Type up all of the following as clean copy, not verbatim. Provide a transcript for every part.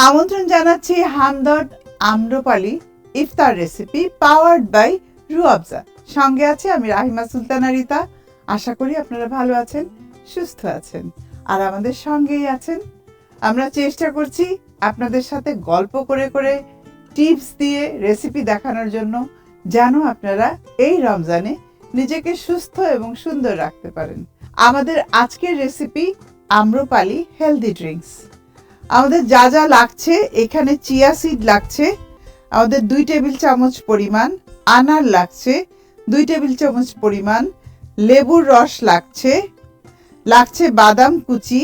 আমন্ত্রণ জানাচ্ছি হামদর্দ আম্রপালি ইফতার recipe powered by রুয়াবজা। সঙ্গে আছে আমি রাহিমা সুলতানা রিতা। আশা করি আপনারা ভালো আছেন, সুস্থ আছেন, আর আমাদের সঙ্গেই আছেন। আমরা চেষ্টা করছি আপনাদের সাথে গল্প করে করে টিপস দিয়ে রেসিপি দেখানোর জন্য, যেন আপনারা এই রমজানে নিজেকে সুস্থ এবং সুন্দর রাখতে পারেন। আমাদের আজকের রেসিপি আম্রপালি হেলদি ড্রিঙ্কস। আমাদের যা যা লাগছে, এখানে চিয়া সিড লাগছে আমাদের 2 টেবিল চামচ পরিমাণ, আনার লাগছে 2 টেবিল চামচ পরিমাণ, লেবুর রস লাগছে বাদাম কুচি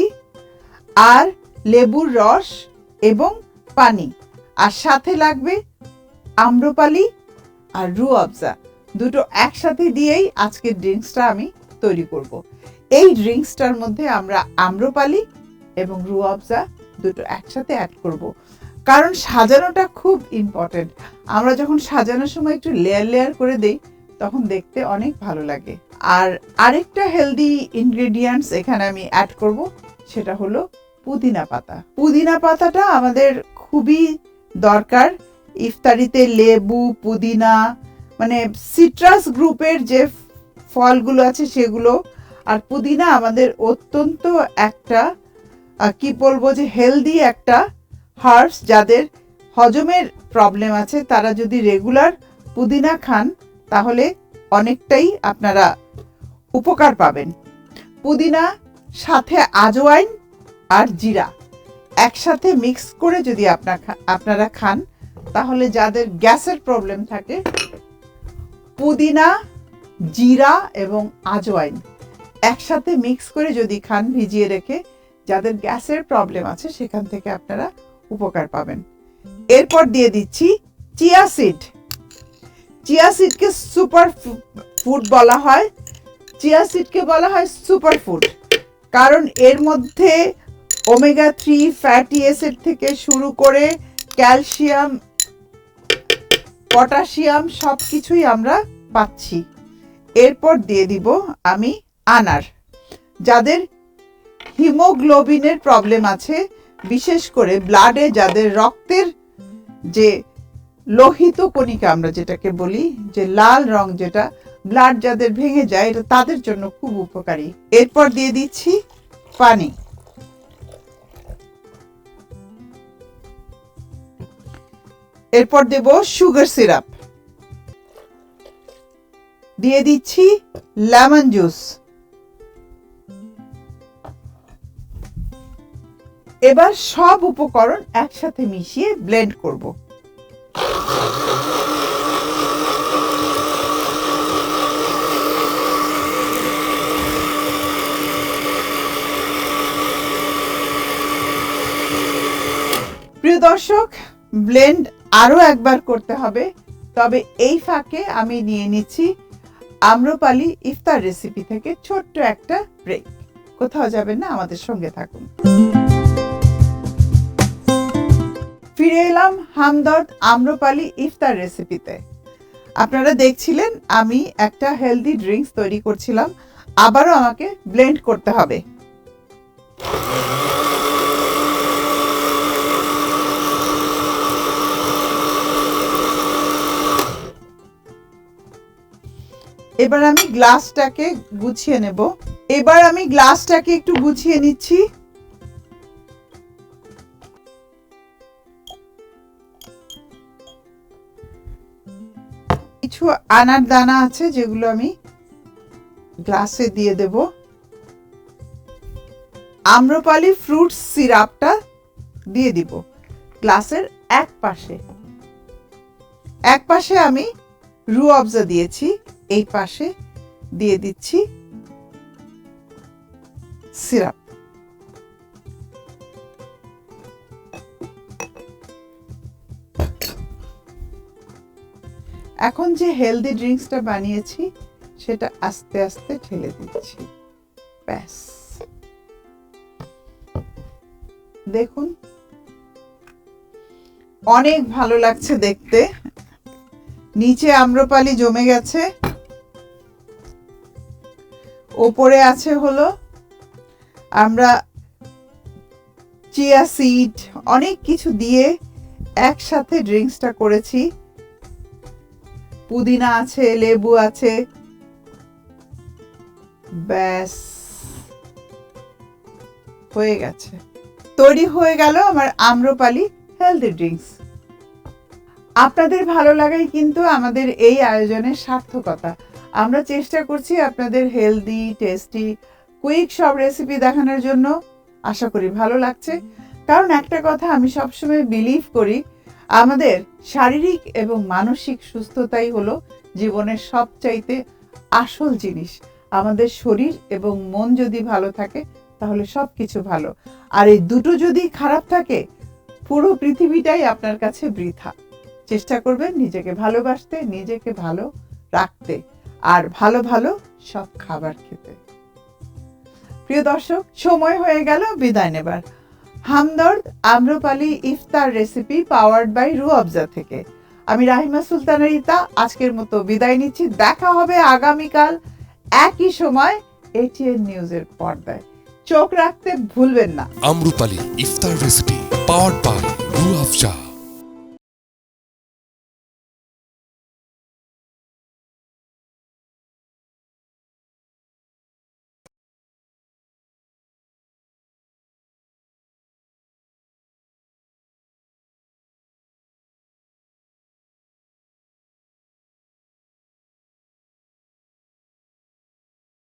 আর লেবুর রস এবং পানি, আর সাথে লাগবে আম্রপালি আর রুয়াবজা। দুটো একসাথে দিয়েই আজকের ড্রিঙ্কসটা আমি তৈরি করব। এই ড্রিঙ্কসটার মধ্যে আমরা আম্রপালি এবং রুয়াবজা দুটো একসাথে অ্যাড করব, কারণ সাজানোটা খুব ইম্পর্টেন্ট। আমরা যখন সাজানোর সময় একটু লেয়ার লেয়ার করে দেই, তখন দেখতে অনেক ভালো লাগে। আর আরেকটা হেলদি ইনগ্রেডিয়েন্টস এখানে আমি অ্যাড করব, সেটা হলো পুদিনা পাতা। পুদিনা পাতাটা আমাদের খুবই দরকার ইফতারিতে। লেবু, পুদিনা, মানে সিট্রাস গ্রুপের যে ফলগুলো আছে সেগুলো, আর পুদিনা আমাদের অত্যন্ত একটা কি বলবো যে হেলদি একটা হার্বস। যাদের হজমের প্রবলেম আছে তারা যদি রেগুলার পুদিনা খান, তাহলে অনেকটাই আপনারা উপকার পাবেন। পুদিনা সাথে আজওয়াইন আর জিরা একসাথে মিক্স করে যদি আপনারা খান, তাহলে যাদের গ্যাসের প্রবলেম থাকে, পুদিনা, জিরা এবং আজওয়াইন একসাথে মিক্স করে যদি খান ভিজিয়ে রেখে, যাদের গ্যাসের প্রবলেম আছে সেখান থেকে আপনারা উপকার পাবেন। এরপর দিয়ে দিচ্ছি চিয়া সিড। চিয়া সিডকে সুপার ফুড বলা হয়। চিয়া সিডকে বলা হয় সুপার ফুড, কারণ এর মধ্যে ওমেগা 3 ফ্যাটি অ্যাসিড থেকে শুরু করে ক্যালসিয়াম, পটাশিয়াম সব কিছুই আমরা পাচ্ছি। এরপর দিয়ে দিব আমি আনার। যাদের হিমোগ্লোবিনের প্রবলেম আছে, বিশেষ করে ব্লাডে, যাদের রক্তের যে লোহিত কণিকা আমরা যেটাকে বলি, যে লাল রং, যেটা ব্লাড যাদের ভেঙে যায়, এটা তাদের জন্য খুব উপকারী। এরপর দিয়ে দিচ্ছি পানি। এরপর দেব সুগার সিরাপ, দিয়ে দিচ্ছি লেমন জুস। এবার সব উপকরণ একসাথে মিশিয়ে ব্লেন্ড করব। প্রিয় দর্শক, ব্লেন্ড আরো একবার করতে হবে, তবে এই ফাঁকে আমি নিয়ে নিচ্ছি আম্রপালি ইফতার রেসিপি থেকে ছোট্ট একটা ব্রেক। কোথাও যাবেন না, আমাদের সঙ্গে থাকুন। ফিরে এলাম হামদর্দ আম্রপালি ইফতার রেসিপিতে। আপনারা দেখছিলেন আমি একটা হেলদি ড্রিঙ্কস তৈরি করছিলাম, আবারও আমাকে ব্লেন্ড করতে হবে। এবার আমি গ্লাসটাকে গুছিয়ে নেব। এবার আমি গ্লাসটাকে একটু গুছিয়ে নিচ্ছি। কিছু আনার দানা আছে যেগুলো আমি গ্লাসে দিয়ে দেব। আম্রপালি ফ্রুট সিরাপটা দিয়ে দিব গ্লাসের এক পাশে। এক পাশে আমি রুয়াবজা দিয়েছি, এই পাশে দিয়ে দিচ্ছি সিরাপ। এখন যে হেলদি ড্রিঙ্কসটা বানিয়েছি সেটা আস্তে আস্তে ঢেলে দিচ্ছি। ব্যাস, দেখুন অনেক ভালো লাগছে দেখতে। নিচে আম্রপালি জমে গেছে, ওপরে আছে হলো আমরা চিয়া সিড, অনেক কিছু দিয়ে একসাথে ড্রিঙ্কসটা করেছি। পুদিনা আছে, লেবু আছে, ব্যাস হয়ে গেছে, তৈরি হয়ে গেল আমার আম্রপালি হেলদি ড্রিঙ্কস। আপনাদের ভালো লাগাই কিন্তু আমাদের এই আয়োজনের সার্থকতা। আমরা চেষ্টা করছি আপনাদের হেলদি, টেস্টি, কুইক সব রেসিপি দেখানোর জন্য। আশা করি ভালো লাগছে, কারণ একটা কথা আমি সবসময় বিলিভ করি, আমাদের শারীরিক এবং মানসিক সুস্থতাই হলো জীবনের সবচাইতে আসল জিনিস। আমাদের শরীর এবং মন যদি ভালো থাকে তাহলে সব কিছু ভালো, আর এই দুটো যদি খারাপ থাকে পুরো পৃথিবীটাই আপনার কাছে বৃথা। চেষ্টা করবেন নিজেকে ভালোবাসতে, নিজেকে ভালো রাখতে, আর ভালো ভালো সব খাবার খেতে। প্রিয় দর্শক, সময় হয়ে গেল বিদায় নেবার। হামদর্দ আম্রপালি ইফতার রেসিপি পাওয়ার্ড বাই রুয়াবজা থেকে আমি রাহিমা সুলতানা রিতা আজকের মতো বিদায় নিচ্ছি। দেখা হবে আগামীকাল একই সময় এটিএন নিউজের পর্দায়। চোখ রাখতে ভুলবেন না। আম্রপালি ইফতার রেসিপি পাওয়ার্ড বাই রুয়াবজা।